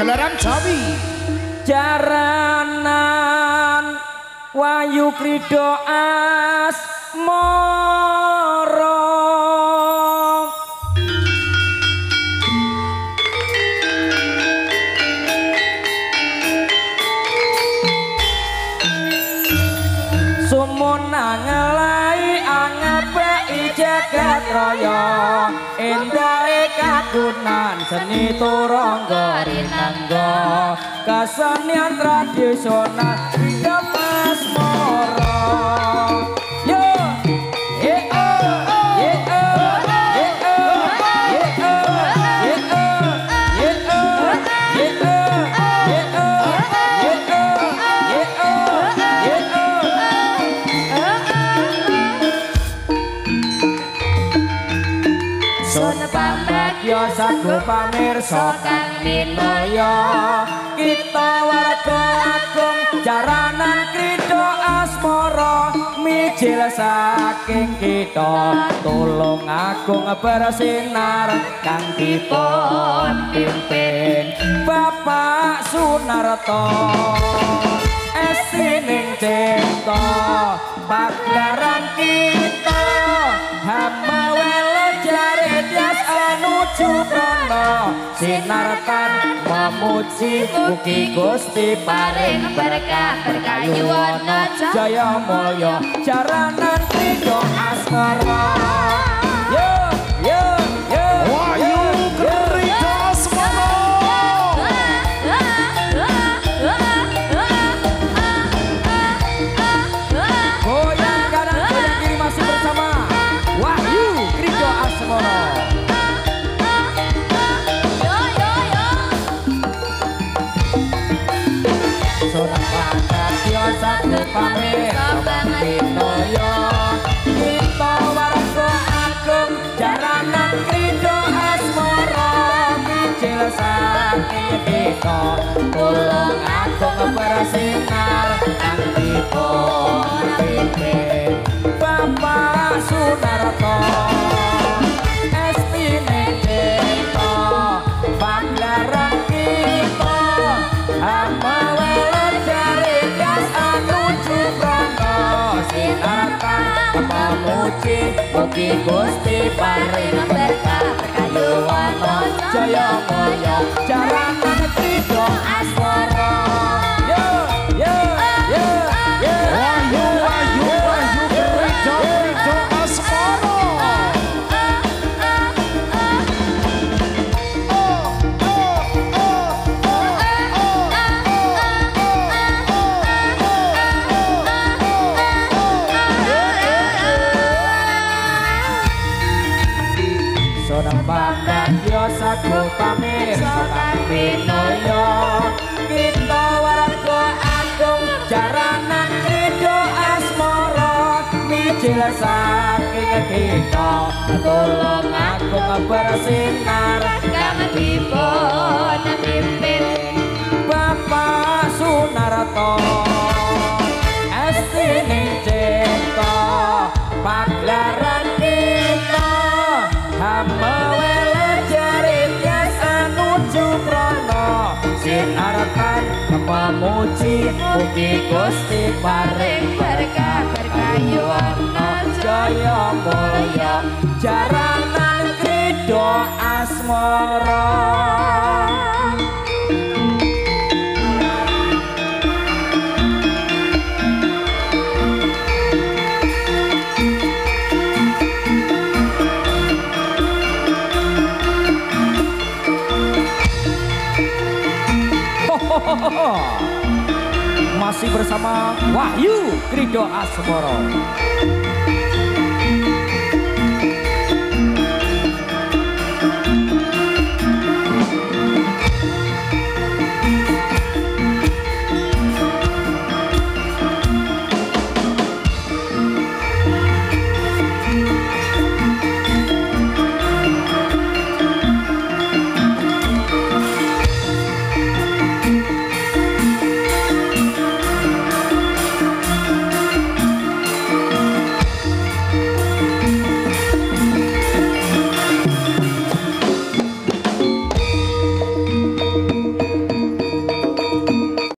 Pagelaran Jawi jaranan Wayu Krido Asmara sumunang ngelai angepeki jagat raya endahe kagunan seni turangga rinangga kesenian tradisional hidup asmara yo sagu pamirsa kang minaya kita warga agung jaranan Krido Asmara mijil saking kita tulung agung bersinar kang dipun pimpin Bapak Sunarto esining cipta pagelaran kita hamba Suprana sinarkan memuji mugi Gusti paring berkah berkayuwana jaya mulya jaranan Krido Asmara yo yo yo Wayu Krido Asmara goyang kanan goyang kiri masih bersama Wayu Krido Asmara. Satu pamirsa bang Pinoyo kita warga agung jaranan Krido Asmara mijil saking kita tulung agung bersinar kang dipun pimpin Bapak Sunarto estine kita pagelaran kita hamba memuji mugi Gusti paring berkah berkayuwana jaya mulya jaranan Krido Asmara yo yo yo yo Wayu Wayu Wayu Krido Asmara sagu pamirsa kang minaya kita warga agung jaranan Krido Asmara mijil saking kita tulung agung bersinar kang dipun pimpin Bapak Sunarto esining cipta pagelaran kita hamba sinarkan memuji mugi Gusti paring berkah berkayuwana jaya mulya jaranan Krido Asmara masih bersama Wayu Krido Asmara.